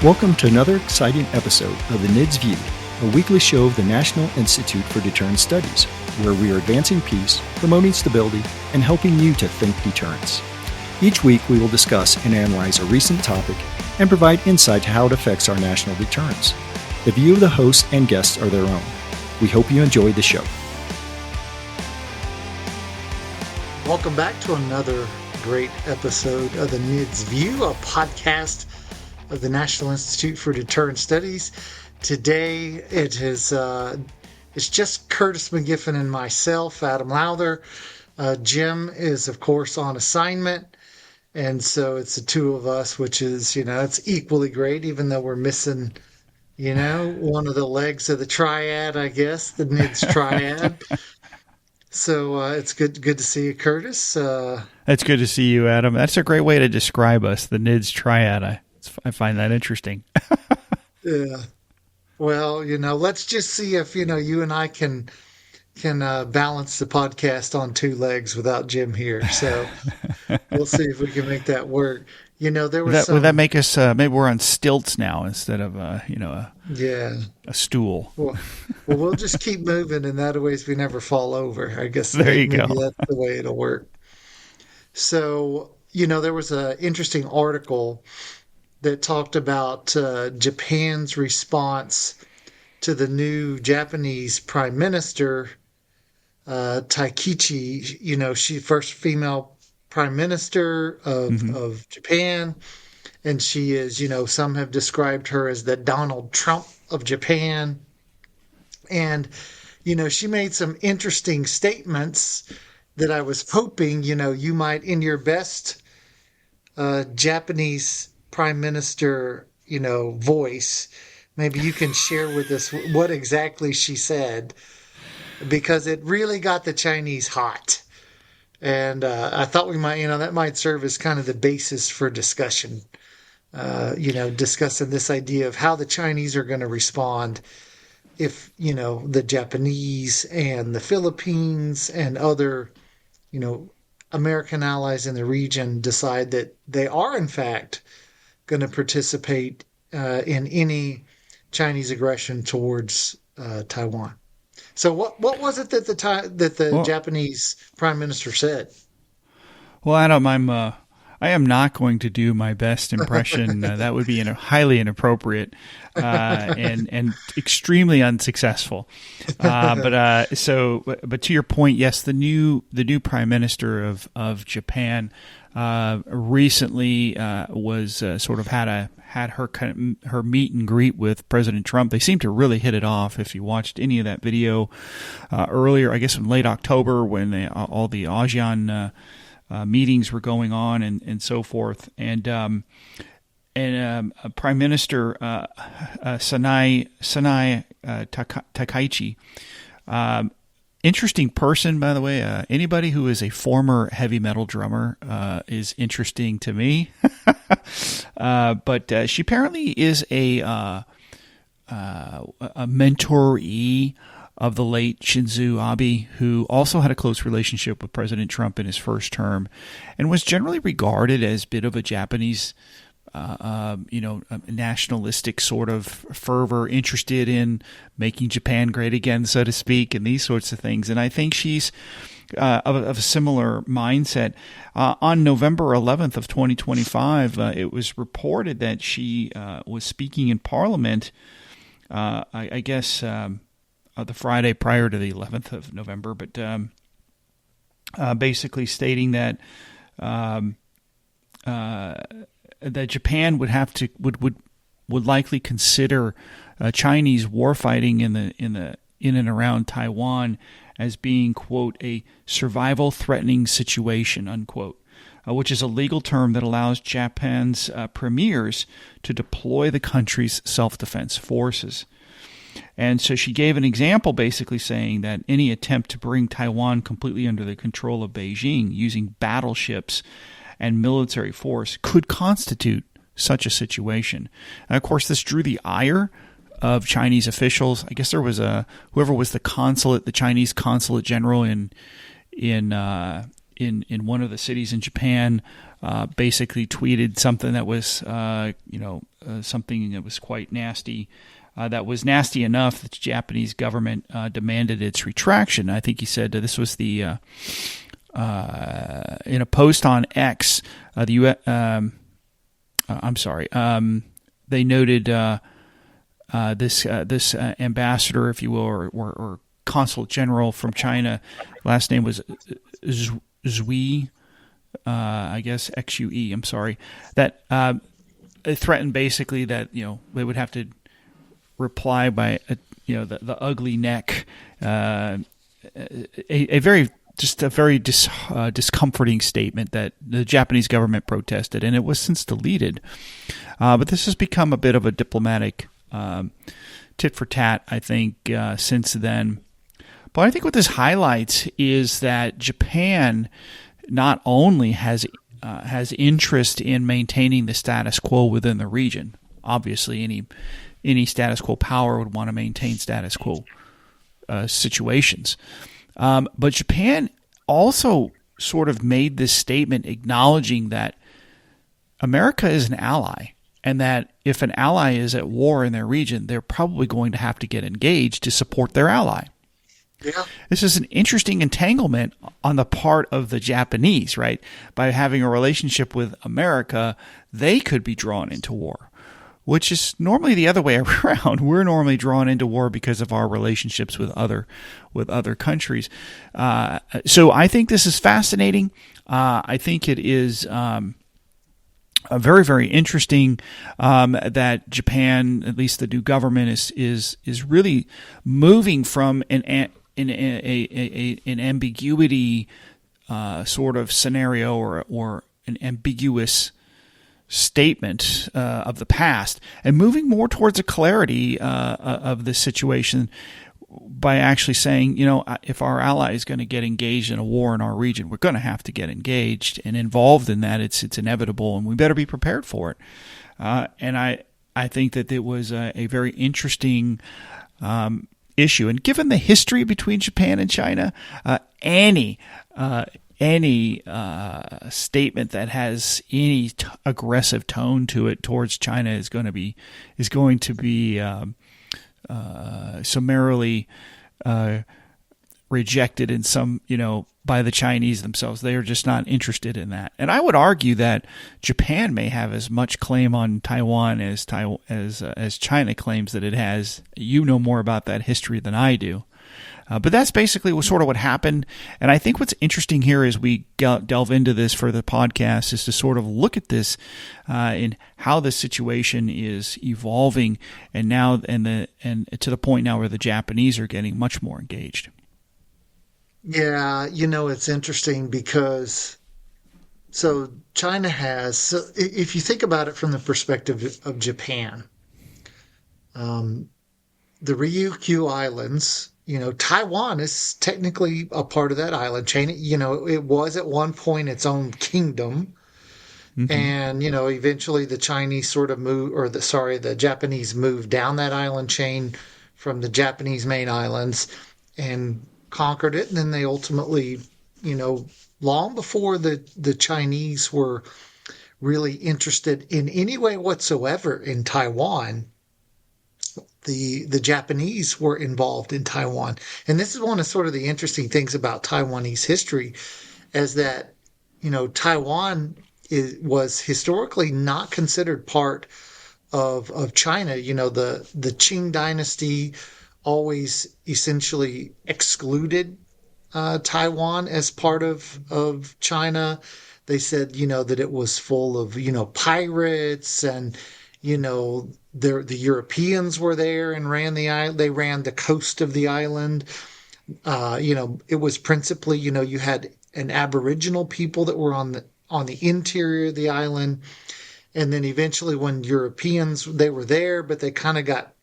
Welcome to another exciting episode of the NIDS View, a weekly show of the National Institute for Deterrence Studies, where we are advancing peace, promoting stability, and helping you to think deterrence. Each week, we will discuss and analyze a recent topic and provide insight to how it affects our national deterrence. The view of the hosts and guests are their own. We hope you enjoy the show. Welcome back to another great episode of the NIDS View, a podcast of the National Institute for Deterrence Studies. Today it's just Curtis McGiffin and myself, Adam Lowther. Jim is of course on assignment, and so it's the two of us, which is, it's equally great, even though we're missing, one of the legs of the triad, I guess, the NIDS triad. So it's good to see you, Curtis. It's good to see you, Adam. That's a great way to describe us, the NIDS triad. I find that interesting. Yeah. Well, let's just see if, you and I can balance the podcast on two legs without Jim here. So we'll see if we can make that work. There was would that make us, maybe we're on stilts now instead of, a stool. Well, we'll just keep moving, and that ways we never fall over. I guess there you maybe go. That's the way it'll work. So, there was an interesting article that talked about Japan's response to the new Japanese Prime Minister, Taikichi. She first female Prime Minister of Japan, and she is, some have described her as the Donald Trump of Japan. And, she made some interesting statements that I was hoping, you might, in your best Japanese Prime Minister, voice, maybe you can share with us what exactly she said, because it really got the Chinese hot. And I thought we might, that might serve as kind of the basis for discussion, discussing this idea of how the Chinese are going to respond if, the Japanese and the Philippines and other, American allies in the region decide that they are, in fact, going to participate in any Chinese aggression towards Taiwan. So what was it that the Japanese Prime Minister said? Well, Adam, I am not going to do my best impression. That would be highly inappropriate and extremely unsuccessful. But to your point, yes, the new Prime Minister of Japan recently was sort of had her meet and greet with President Trump. They seemed to really hit it off. If you watched any of that video earlier, I guess in late October, when all the ASEAN meetings were going on and so forth, and Prime Minister Sanai Takaichi, interesting person, by the way. Anybody who is a former heavy metal drummer is interesting to me. But she apparently is a mentoree of the late Shinzo Abe, who also had a close relationship with President Trump in his first term, and was generally regarded as a bit of a Japanese, nationalistic sort of fervor, interested in making Japan great again, so to speak, and these sorts of things. And I think she's of a similar mindset. On November 11th of 2025, it was reported that she was speaking in Parliament, I guess the Friday prior to the 11th of November, but basically stating that that Japan would likely consider Chinese warfighting in and around Taiwan as being, quote, a survival threatening situation, unquote, which is a legal term that allows Japan's premiers to deploy the country's self-defense forces. And so she gave an example basically saying that any attempt to bring Taiwan completely under the control of Beijing using battleships and military force could constitute such a situation. And of course, this drew the ire of Chinese officials. I guess there was whoever was the Chinese consulate general in one of the cities in Japan, basically tweeted something that was, something that was quite nasty. That was nasty enough that the Japanese government demanded its retraction. I think he said this was the in a post on X. They noted this ambassador, if you will, or consul general from China. Last name was Zui, I guess XUE. I'm sorry. That it threatened basically that they would have to reply by the ugly neck, a very discomforting statement that the Japanese government protested, and it was since deleted. But this has become a bit of a diplomatic tit for tat, I think, since then. But I think what this highlights is that Japan not only has interest in maintaining the status quo within the region. Obviously, any status quo power would want to maintain status quo situations. But Japan also sort of made this statement acknowledging that America is an ally, and that if an ally is at war in their region, they're probably going to have to get engaged to support their ally. Yeah. This is an interesting entanglement on the part of the Japanese, right? By having a relationship with America, they could be drawn into war, which is normally the other way around. We're normally drawn into war because of our relationships with other countries. So I think this is fascinating. I think it is very, very interesting that Japan, at least the new government, is really moving from an ambiguity sort of scenario or an ambiguous statement of the past, and moving more towards a clarity of this situation by actually saying, if our ally is going to get engaged in a war in our region, we're going to have to get engaged and involved in that. It's inevitable, and we better be prepared for it. And I think that it was a very interesting issue. And given the history between Japan and China, any statement that has any aggressive tone to it towards China is going to be summarily rejected in some by the Chinese themselves. They are just not interested in that. And I would argue that Japan may have as much claim on Taiwan as China claims that it has. You know more about that history than I do. But that's basically sort of what happened. And I think what's interesting here as we delve into this for the podcast is to sort of look at this and how the situation is evolving, and now and to the point now where the Japanese are getting much more engaged. Yeah, it's interesting because China has, if you think about it from the perspective of Japan, the Ryukyu Islands, Taiwan is technically a part of that island chain. It was at one point its own kingdom. Mm-hmm. And, eventually the Chinese sort of the Japanese moved down that island chain from the Japanese main islands and conquered it. And then they ultimately, long before the Chinese were really interested in any way whatsoever in Taiwan, the Japanese were involved in Taiwan. And this is one of sort of the interesting things about Taiwanese history, is that, Taiwan was historically not considered part of China. The Qing dynasty always essentially excluded Taiwan as part of China. They said, that it was full of, pirates, and, the Europeans were there and ran the island. They ran the coast of the island. It was principally, you had an Aboriginal people that were on the interior of the island. And then eventually when Europeans, they were there, but they kind of got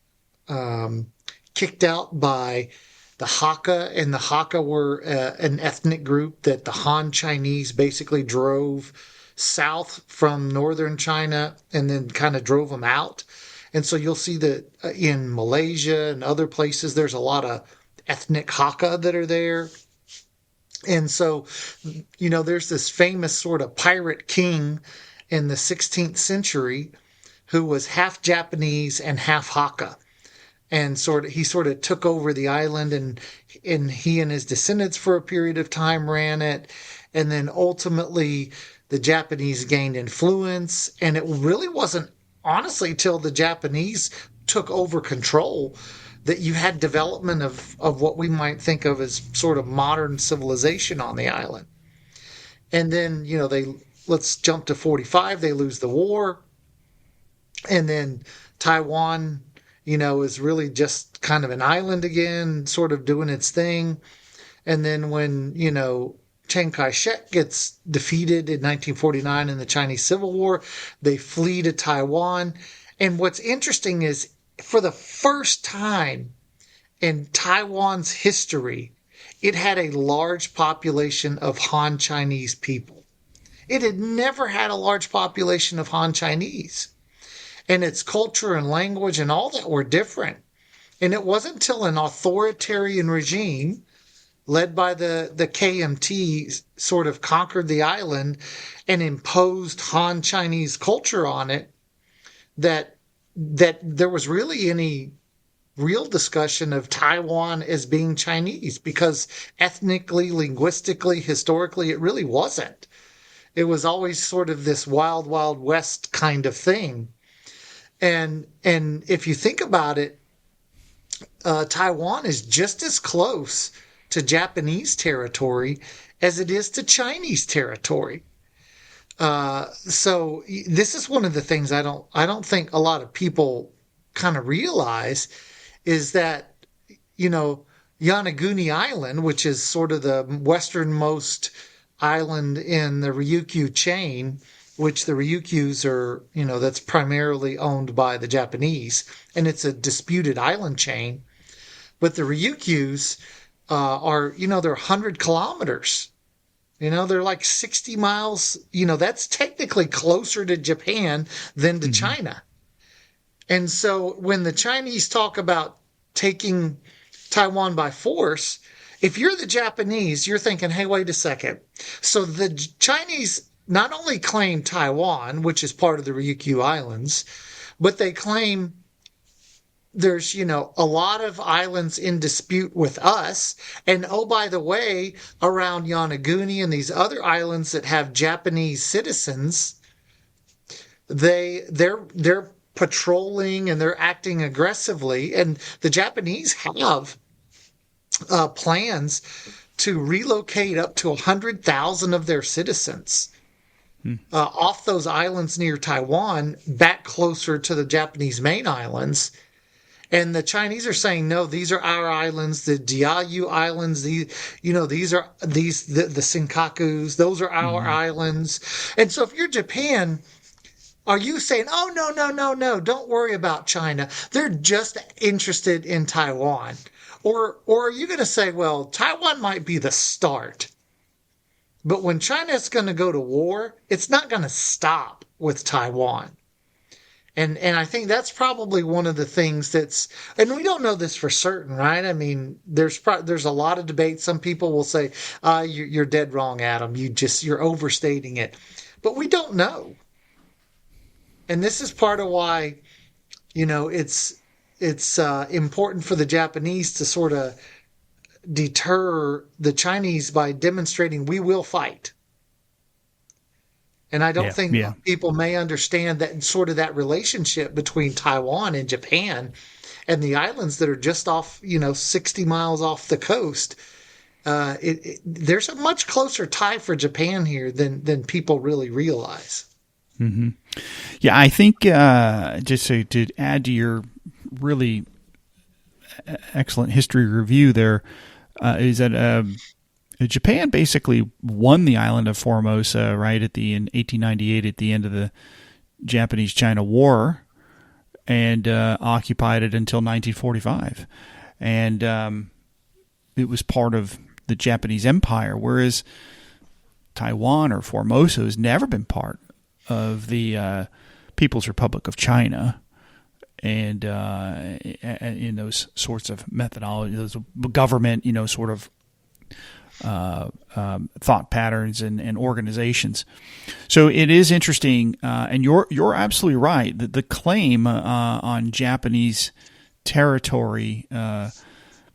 kicked out by the Hakka, and the Hakka were an ethnic group that the Han Chinese basically drove south from northern China and then kind of drove them out. And so you'll see that in Malaysia and other places, there's a lot of ethnic Hakka that are there. And so, there's this famous sort of pirate king in the 16th century who was half Japanese and half Hakka. And he sort of took over the island, and he and his descendants for a period of time ran it. And then ultimately the Japanese gained influence. And it really wasn't honestly till the Japanese took over control that you had development of what we might think of as sort of modern civilization on the island. And then, let's jump to 45, they lose the war. And then Taiwan, is really just kind of an island again, sort of doing its thing. And then when, Chiang Kai shek gets defeated in 1949 in the Chinese Civil War, they flee to Taiwan. And what's interesting is for the first time in Taiwan's history, it had a large population of Han Chinese people. It had never had a large population of Han Chinese. And its culture and language and all that were different. And it wasn't until an authoritarian regime led by the KMT sort of conquered the island and imposed Han Chinese culture on it that there was really any real discussion of Taiwan as being Chinese, because ethnically, linguistically, historically, it really wasn't. It was always sort of this wild, wild west kind of thing. And if you think about it, Taiwan is just as close to Japanese territory as it is to Chinese territory. So this is one of the things I don't think a lot of people kind of realize is that, Yonaguni Island, which is sort of the westernmost island in the Ryukyu chain, which the Ryukyus are, that's primarily owned by the Japanese, and it's a disputed island chain. But the Ryukyus are, they're 100 kilometers. They're like 60 miles. That's technically closer to Japan than to China. And so when the Chinese talk about taking Taiwan by force, if you're the Japanese, you're thinking, hey, wait a second. So the Chinese not only claim Taiwan, which is part of the Ryukyu Islands, but they claim there's, a lot of islands in dispute with us. And oh, by the way, around Yonaguni and these other islands that have Japanese citizens, they're patrolling and they're acting aggressively. And the Japanese have plans to relocate up to 100,000 of their citizens off those islands near Taiwan back closer to the Japanese main islands. And the Chinese are saying, no, these are our islands, the Diaoyu Islands, the Senkakus, those are our islands. And so if you're Japan, are you saying, oh, no, don't worry about China. They're just interested in Taiwan. Or are you going to say, well, Taiwan might be the start, but when China's going to go to war, it's not going to stop with Taiwan. And I think that's probably one of the things and we don't know this for certain, right? I mean, there's a lot of debate. Some people will say, you're dead wrong, Adam. You're overstating it, but we don't know. And this is part of why, it's important for the Japanese to sort of deter the Chinese by demonstrating we will fight. And I don't think people may understand that sort of that relationship between Taiwan and Japan and the islands that are just off, 60 miles off the coast. There's a much closer tie for Japan here than people really realize. Mm-hmm. Yeah, I think just to add to your really excellent history review there, is that Japan basically won the island of Formosa in 1898 at the end of the Japanese-China War, and occupied it until 1945, and it was part of the Japanese Empire, whereas Taiwan or Formosa has never been part of the People's Republic of China. And in those sorts of methodology, those government, sort of thought patterns and organizations. So it is interesting, and you're absolutely right. The claim on Japanese territory, the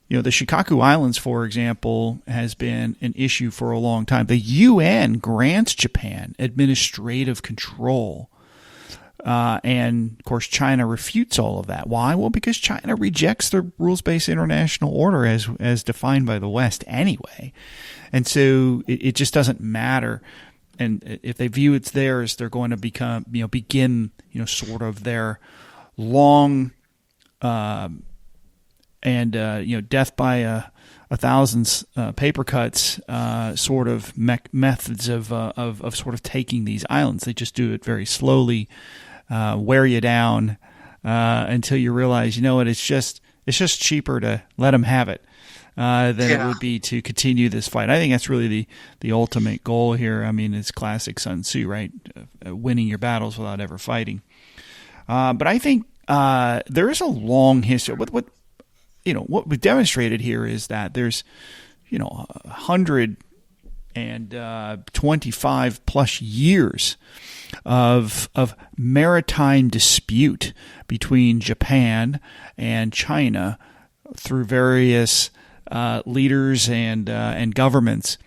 Shikoku Islands, for example, has been an issue for a long time. The UN grants Japan administrative control. And, of course, China refutes all of that. Why? Well, because China rejects the rules-based international order as defined by the West anyway. And so it just doesn't matter. And if they view it's theirs, they're going to begin sort of their long death by a thousand paper cuts sort of methods of sort of taking these islands. They just do it very slowly. Wear you down until you realize, it's just cheaper to let them have it than it would be to continue this fight. I think that's really the ultimate goal here. I mean, it's classic Sun Tzu, right? Winning your battles without ever fighting. But I think there is a long history. What we've demonstrated here is that there's 125 plus years of maritime dispute between Japan and China through various leaders and governments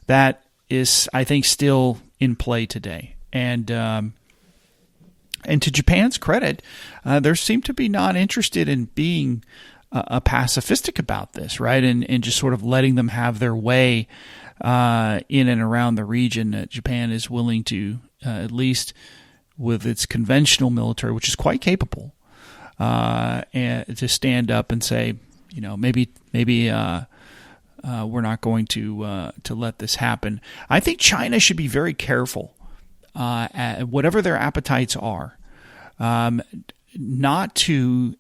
that is, I think, still in play today. And to Japan's credit, they seem to be not interested in being pacifistic about this, right? And just sort of letting them have their way in and around the region. That Japan is willing to, at least with its conventional military, which is quite capable, and to stand up and say, maybe we're not going to let this happen. I think China should be very careful, at whatever their appetites are, not to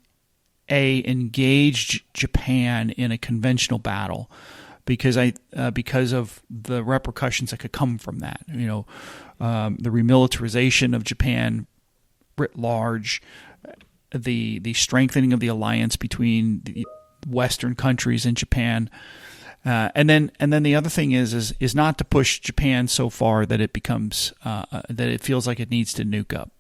engage Japan in a conventional battle. Because of the repercussions that could come from that, the remilitarization of Japan writ large, the strengthening of the alliance between the Western countries and Japan, and then the other thing is not to push Japan so far that it becomes that it feels like it needs to nuke up.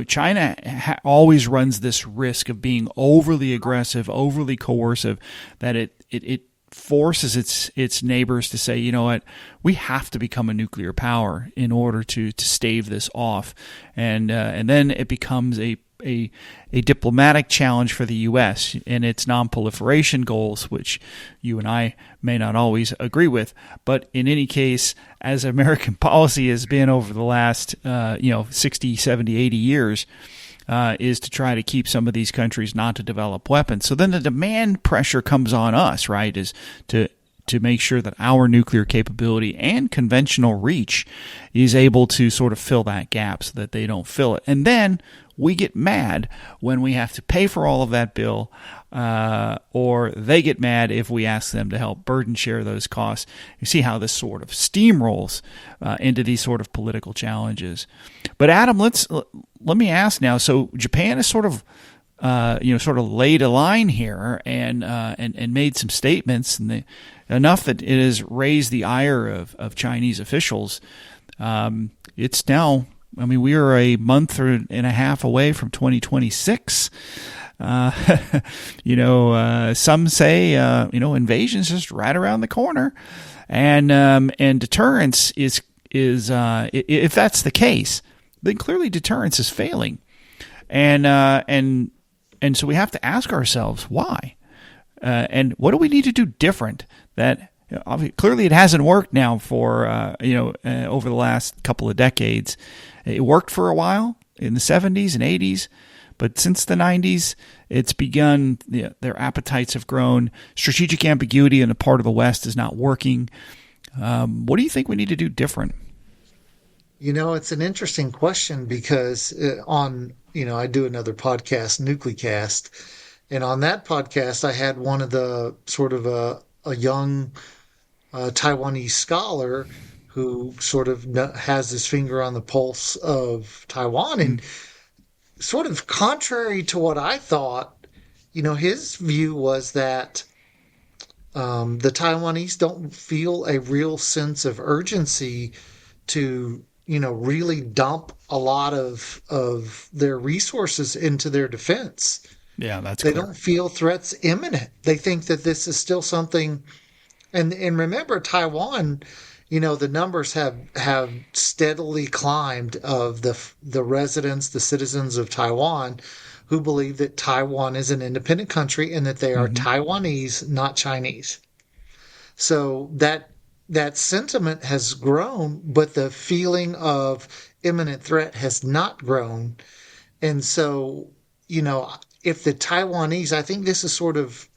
China always runs this risk of being overly aggressive, overly coercive, that it forces its neighbors to say, you know what, we have to become a nuclear power in order to stave this off, and then it becomes a diplomatic challenge for the U.S. and its non-proliferation goals, which you and I may not always agree with. But in any case, as American policy has been over the last 60, 70, 80 years, is to try to keep some of these countries not to develop weapons. So then the demand pressure comes on us, right, is to make sure that our nuclear capability and conventional reach is able to sort of fill that gap so that they don't fill it. And then we get mad when we have to pay for all of that bill, or they get mad if we ask them to help burden share those costs. You see how this sort of steamrolls into these sort of political challenges. But Adam, let me ask now. So Japan has sort of laid a line here and made some statements, and enough that it has raised the ire of Chinese officials. It's now, we are a month and a half away from 2026. Some say, invasion's just right around the corner, and deterrence is if that's the case, then clearly deterrence is failing, and so we have to ask ourselves why, and what do we need to do different? That clearly it hasn't worked now for over the last couple of decades. It worked for a while in the 70s and 80s, but since the 90s, it's begun. Their appetites have grown. Strategic ambiguity in a part of the West is not working. What do you think we need to do different? It's an interesting question because I do another podcast, Nuclecast, and on that podcast, I had one of the sort of a young Taiwanese scholar who sort of has his finger on the pulse of Taiwan, and sort of contrary to what I thought, his view was that The Taiwanese don't feel a real sense of urgency to, really dump a lot of their resources into their defense. Yeah, that's They clear. don't feel threats imminent. They think that this is still something. And remember, Taiwan, the numbers have steadily climbed of the residents, the citizens of Taiwan, who believe that Taiwan is an independent country and that they are Hmm. Taiwanese, not Chinese. So that sentiment has grown, but the feeling of imminent threat has not grown. And so, if the Taiwanese, I think this is sort of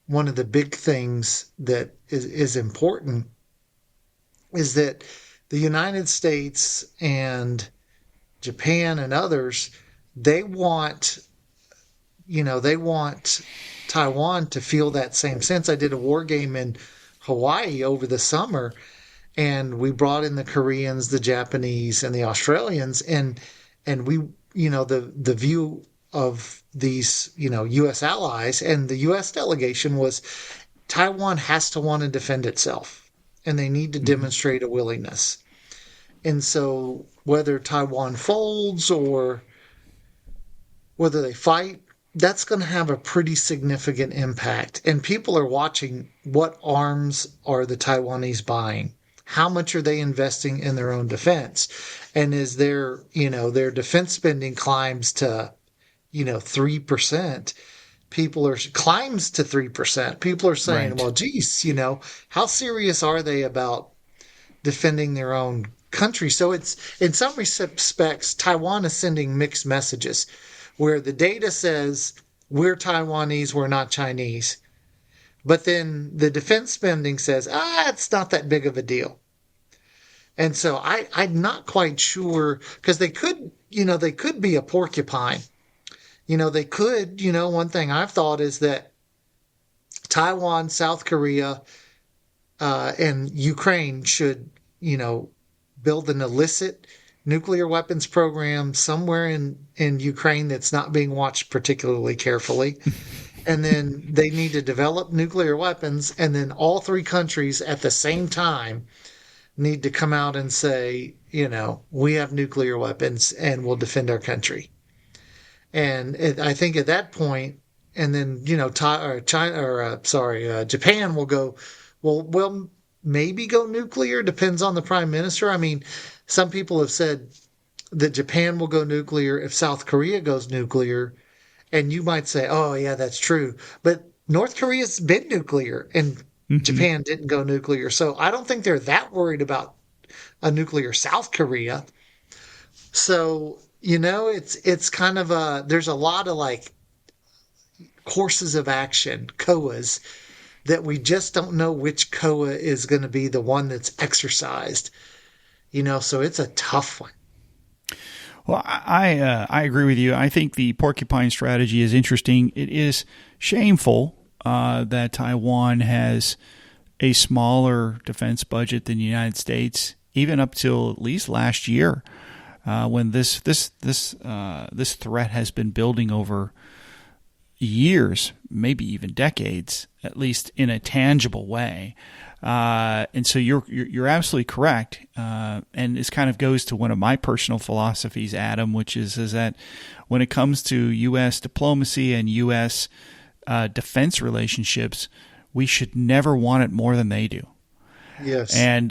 one of the big things that is important is that the United States and Japan and others, they want, they want Taiwan to feel that same sense. I did a war game in Hawaii over the summer, and we brought in the Koreans, the Japanese, and the Australians, and we, the view of these, U.S. allies and the U.S. delegation was Taiwan has to want to defend itself, and they need to Hmm. demonstrate a willingness. And so, whether Taiwan folds or whether they fight, that's going to have a pretty significant impact. And people are watching what arms are the Taiwanese buying? How much are they investing in their own defense? And is their defense spending climbs to, 3%, people are climbs to 3%. People are saying, Right. well, geez, how serious are they about defending their own country? So it's in some respects, Taiwan is sending mixed messages where the data says we're Taiwanese, we're not Chinese. But then the defense spending says, it's not that big of a deal. And so I'm not quite sure because they could be a porcupine. They could, one thing I've thought is that Taiwan, South Korea, and Ukraine should, build an illicit nuclear weapons program somewhere in Ukraine that's not being watched particularly carefully. And then they need to develop nuclear weapons. And then all three countries at the same time need to come out and say, we have nuclear weapons and we'll defend our country. And I think at that point, and then China or Japan will go, well, maybe go nuclear. Depends on the prime minister. I mean, some people have said that Japan will go nuclear if South Korea goes nuclear, and you might say, oh yeah, that's true. But North Korea's been nuclear, and Hmm. Japan didn't go nuclear, so I don't think they're that worried about a nuclear South Korea. So it's kind of there's a lot of like courses of action, COAs, that we just don't know which COA is going to be the one that's exercised. So it's a tough one. Well, I agree with you. I think the porcupine strategy is interesting. It is shameful that Taiwan has a smaller defense budget than the United States, even up till at least last year, when this threat has been building over years, maybe even decades, at least in a tangible way. And so you're absolutely correct, and this kind of goes to one of my personal philosophies, Adam, which is that when it comes to U.S. diplomacy and U.S. Defense relationships, we should never want it more than they do. Yes. And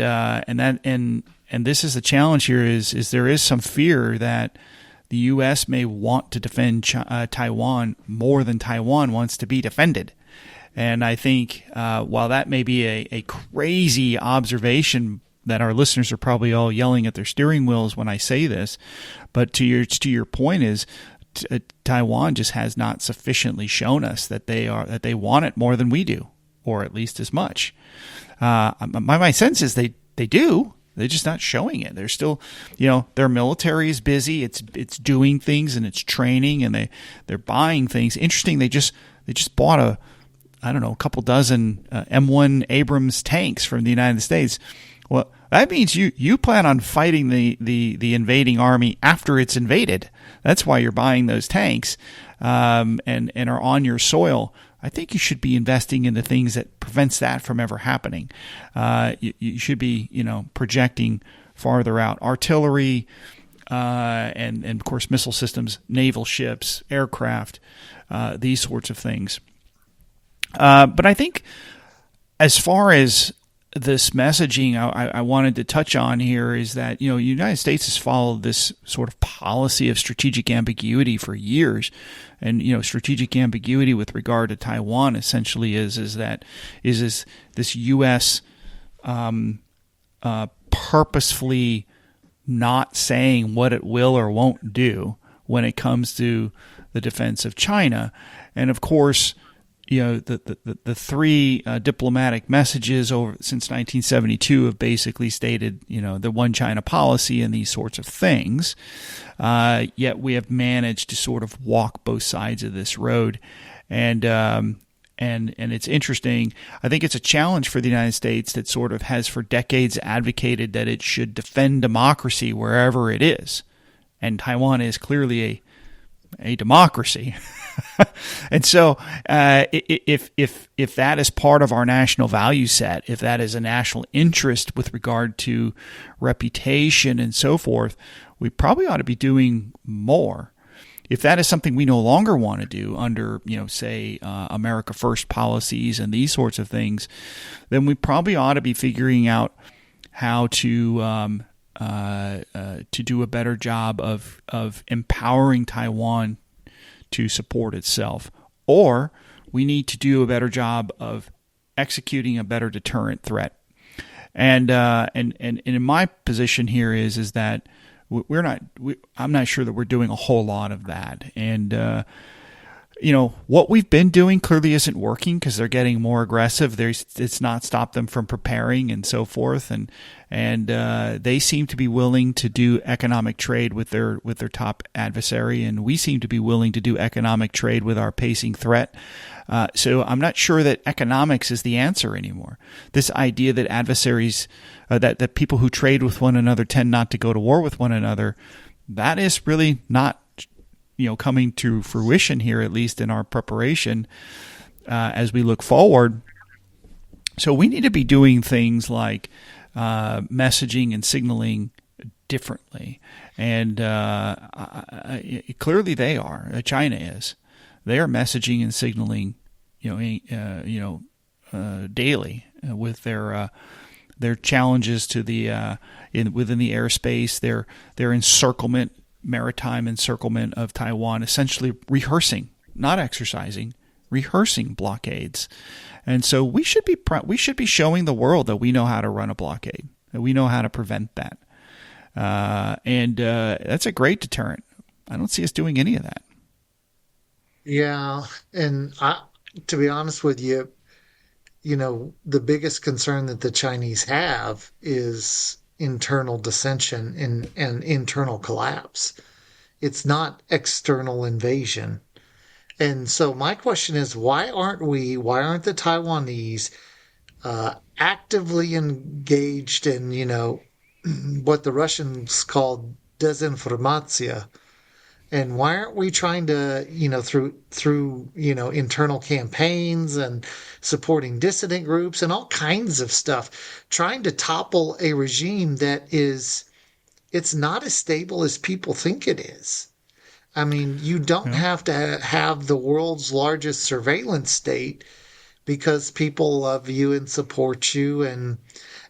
this is the challenge here is there is some fear that the U.S. may want to defend Taiwan more than Taiwan wants to be defended. And I think while that may be a crazy observation that our listeners are probably all yelling at their steering wheels when I say this, but to your point is Taiwan just has not sufficiently shown us that they want it more than we do, or at least as much. My sense is they do. They're just not showing it. They're still, their military is busy. It's doing things and it's training and they're buying things. Interesting. They just bought a couple dozen M1 Abrams tanks from the United States. Well, that means you plan on fighting the invading army after it's invaded. That's why you're buying those tanks and are on your soil. I think you should be investing in the things that prevents that from ever happening. You should be, projecting farther out. Artillery, and of course missile systems, naval ships, aircraft, these sorts of things. But I think as far as this messaging I wanted to touch on here is that, the United States has followed this sort of policy of strategic ambiguity for years. And, strategic ambiguity with regard to Taiwan essentially is this U.S. Purposefully not saying what it will or won't do when it comes to the defense of China. And of course, the three diplomatic messages since 1972 have basically stated, the one China policy and these sorts of things. Yet we have managed to sort of walk both sides of this road. And it's interesting. I think it's a challenge for the United States that sort of has for decades advocated that it should defend democracy wherever it is. And Taiwan is clearly a democracy. And so if that is part of our national value set, if that is a national interest with regard to reputation and so forth, we probably ought to be doing more. If that is something we no longer want to do under, say, America First policies and these sorts of things, then we probably ought to be figuring out how to do a better job of empowering Taiwan to support itself, or we need to do a better job of executing a better deterrent threat. And in my position here is that I'm not sure that we're doing a whole lot of that. And what we've been doing clearly isn't working because they're getting more aggressive. It's not stopped them from preparing and so forth. And they seem to be willing to do economic trade with their top adversary, and we seem to be willing to do economic trade with our pacing threat. So I'm not sure that economics is the answer anymore. This idea that adversaries, that people who trade with one another tend not to go to war with one another, that is really not coming to fruition here, at least in our preparation as we look forward. So we need to be doing things like messaging and signaling differently, and clearly they are. China is. They are messaging and signaling, daily with their challenges to the within the airspace, their encirclement. Maritime encirclement of Taiwan, essentially rehearsing, not exercising, rehearsing blockades. And so we should be showing the world that we know how to run a blockade, that we know how to prevent that. And that's a great deterrent. I don't see us doing any of that. Yeah, and to be honest with you, the biggest concern that the Chinese have is internal dissension and internal collapse. It's not external invasion. And so my question is, why aren't the Taiwanese actively engaged in, what the Russians call desinformatia? And why aren't we trying to, through internal campaigns and supporting dissident groups and all kinds of stuff, trying to topple a regime that it's not as stable as people think it is. I mean, you don't have to have the world's largest surveillance state because people love you and support you, and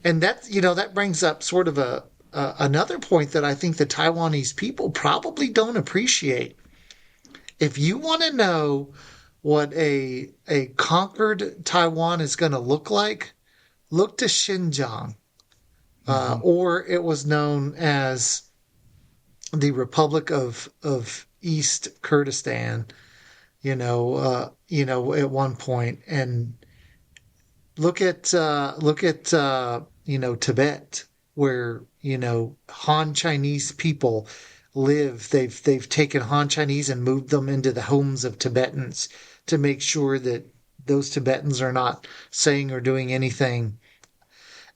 that brings up sort of another point that I think the Taiwanese people probably don't appreciate. If you want to know what a conquered Taiwan is going to look like, look to Xinjiang, or it was known as the Republic of East Kurdistan. At one point, and look at Tibet, where Han Chinese people live. They've taken Han Chinese and moved them into the homes of Tibetans to make sure that those Tibetans are not saying or doing anything,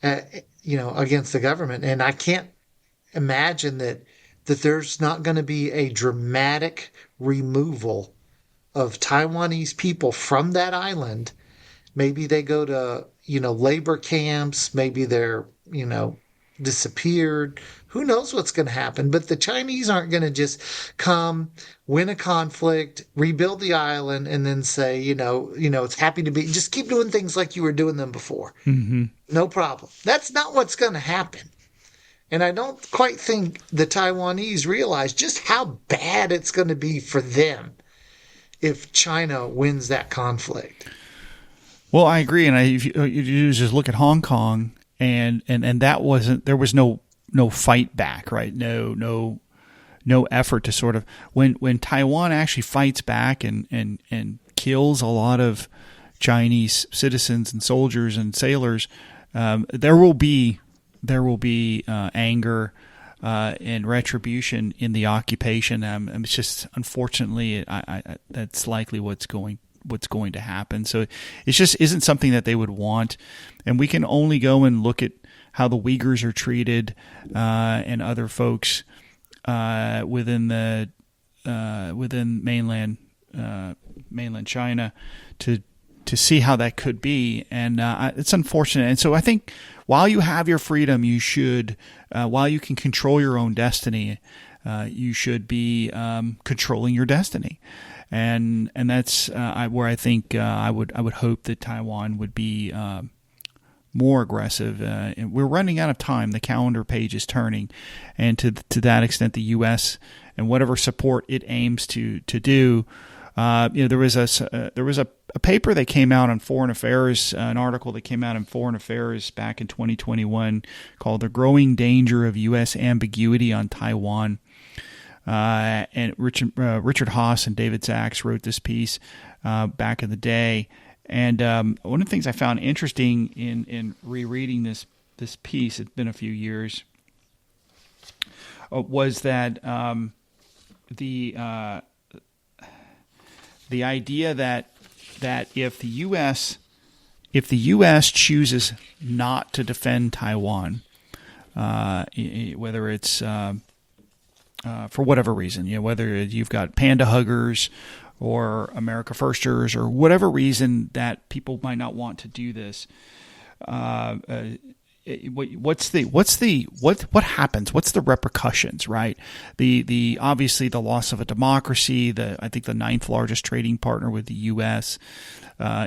against the government. And I can't imagine that there's not going to be a dramatic removal of Taiwanese people from that island. Maybe they go to, labor camps. Maybe they're, disappeared. Who knows what's going to happen? But the Chinese aren't going to just come, win a conflict, rebuild the island, and then say, it's happy to be. Just keep doing things like you were doing them before. Mm-hmm. No problem. That's not what's going to happen. And I don't quite think the Taiwanese realize just how bad it's going to be for them if China wins that conflict. Well, I agree, and if you just look at Hong Kong, and that wasn't, there was no fight back, right? No effort to sort of, when Taiwan actually fights back and kills a lot of Chinese citizens and soldiers and sailors, there will be anger and retribution in the occupation. It's just, unfortunately, that's likely what's going to happen. So it just isn't something that they would want. And we can only go and look at how the Uyghurs are treated and other folks within mainland China to see how that could be. And it's unfortunate. And so I think while you have your freedom, you should, while you can control your own destiny, you should be controlling your destiny. And that's where I think I would hope that Taiwan would be more aggressive. And we're running out of time. The calendar page is turning, and to that extent, the U.S. and whatever support it aims to do. There was a paper that came out on Foreign Affairs, an article that came out in Foreign Affairs back in 2021 called "The Growing Danger of U.S. Ambiguity on Taiwan." And Richard Haas and David Sachs wrote this piece back in the day. And one of the things I found interesting in rereading this piece, it's been a few years, was that the idea that if the U.S. chooses not to defend Taiwan, whether it's for whatever reason, whether you've got panda huggers or America Firsters or whatever reason that people might not want to do this, what happens? What's the repercussions, right? The obviously the loss of a democracy, I think the 9th largest trading partner with the U.S.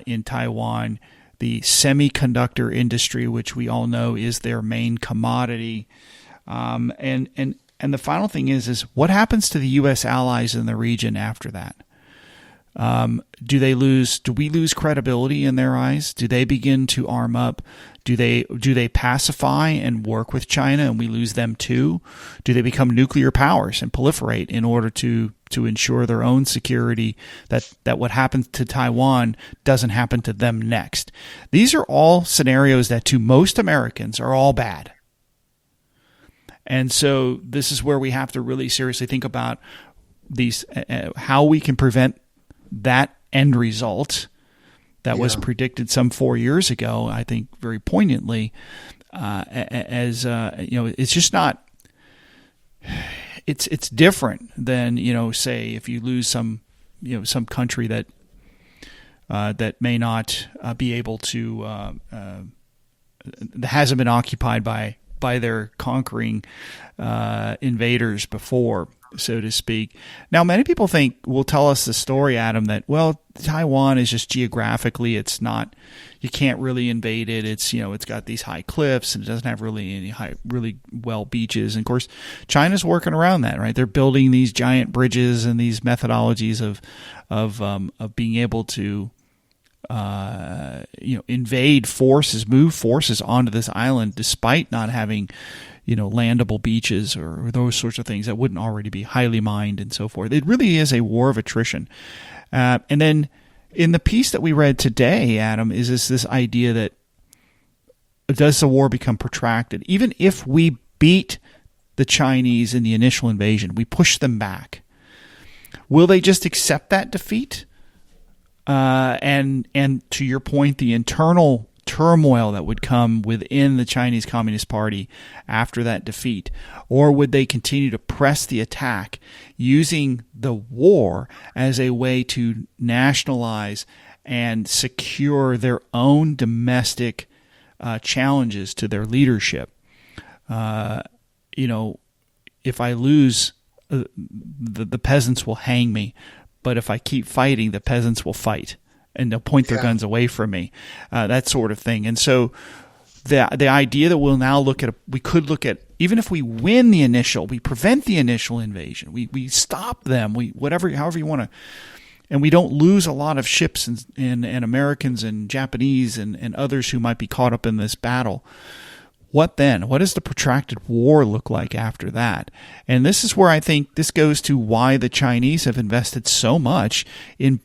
In Taiwan, the semiconductor industry, which we all know is their main commodity, and the final thing is what happens to the U.S. allies in the region after that? Do we lose credibility in their eyes? Do they begin to arm up? Do they pacify and work with China and we lose them too? Do they become nuclear powers and proliferate in order to ensure their own security, that what happens to Taiwan doesn't happen to them next? These are all scenarios that to most Americans are all bad. And so this is where we have to really seriously think about these, how we can prevent that end result that was predicted some 4 years ago, I think very poignantly, it's just not, it's different than, say if you lose some country that may not be able to, that hasn't been occupied by their conquering invaders before, so to speak. Now, many people will tell us the story, Adam, that, well, Taiwan is just geographically, it's not, you can't really invade it. It's, it's got these high cliffs and it doesn't have really any really well beaches. And of course, China's working around that, right? They're building these giant bridges and these methodologies of being able to invade forces, move forces onto this island, despite not having, landable beaches or those sorts of things that wouldn't already be highly mined and so forth. It really is a war of attrition. And then in the piece that we read today, Adam, is this idea that does the war become protracted? Even if we beat the Chinese in the initial invasion, we push them back, will they just accept that defeat? And to your point, the internal turmoil that would come within the Chinese Communist Party after that defeat? Or would they continue to press the attack using the war as a way to nationalize and secure their own domestic challenges to their leadership? If I lose, the peasants will hang me, but if I keep fighting, the peasants will fight, and they'll point their guns away from me, that sort of thing. And so the idea that we could look at, even if we win the initial, we prevent the initial invasion, we stop them, however you want to, and we don't lose a lot of ships and Americans and Japanese and others who might be caught up in this battle. What then? What does the protracted war look like after that? And this is where I think this goes to why the Chinese have invested so much in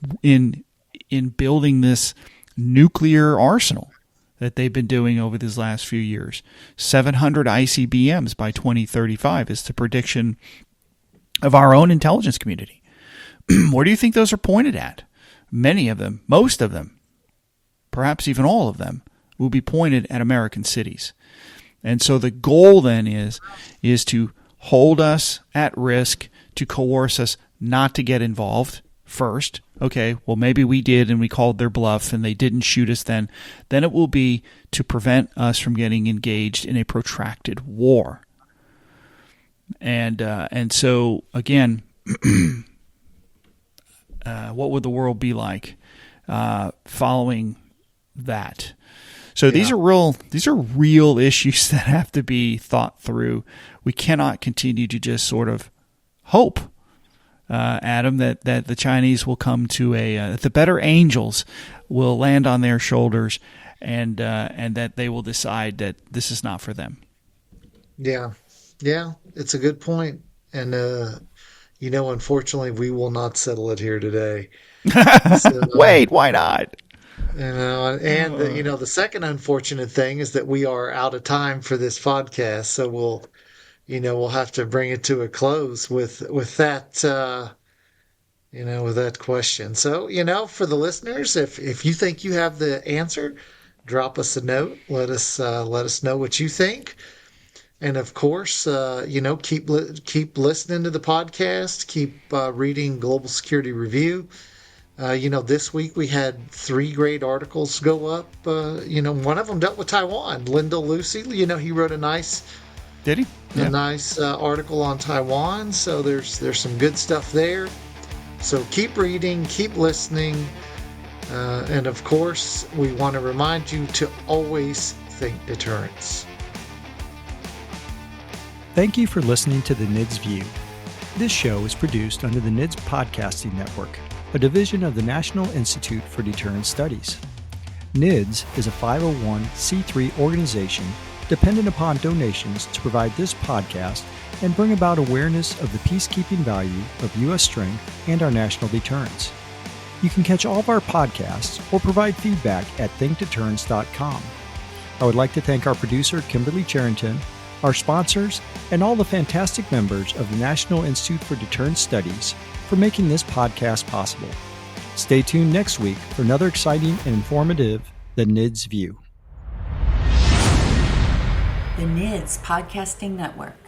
building this nuclear arsenal that they've been doing over these last few years. 700 ICBMs by 2035 is the prediction of our own intelligence community. Where do you think those are pointed at? Many of them, most of them, perhaps even all of them, will be pointed at American cities. And so the goal then is to hold us at risk, to coerce us not to get involved first. Okay, well, maybe we did and we called their bluff and they didn't shoot us then. Then it will be to prevent us from getting engaged in a protracted war. And so, again, what would the world be like following that? So these are real issues that have to be thought through. We cannot continue to just sort of hope, Adam, that the Chinese will come to that the better angels will land on their shoulders, and that they will decide that this is not for them. Yeah, it's a good point, and unfortunately, we will not settle it here today. So, wait, why not? The second unfortunate thing is that we are out of time for this podcast, so we'll have to bring it to a close with that with that question. So for the listeners, if you think you have the answer, drop us a note. Let us know what you think, and of course, keep listening to the podcast. Keep reading Global Security Review. This week we had 3 great articles go up. One of them dealt with Taiwan. Lyndall Lucy, he wrote a nice, did he? A nice article on Taiwan. So there's some good stuff there. So keep reading, keep listening, and of course we want to remind you to always think deterrence. Thank you for listening to the NIDS View. This show is produced under the NIDS Podcasting Network, a division of the National Institute for Deterrence Studies. NIDS is a 501c3 organization dependent upon donations to provide this podcast and bring about awareness of the peacekeeping value of U.S. strength and our national deterrence. You can catch all of our podcasts or provide feedback at thinkdeterrence.com. I would like to thank our producer, Kimberly Charrington, our sponsors, and all the fantastic members of the National Institute for Deterrence Studies for making this podcast possible. Stay tuned next week for another exciting and informative The NIDS View. The NIDS Podcasting Network.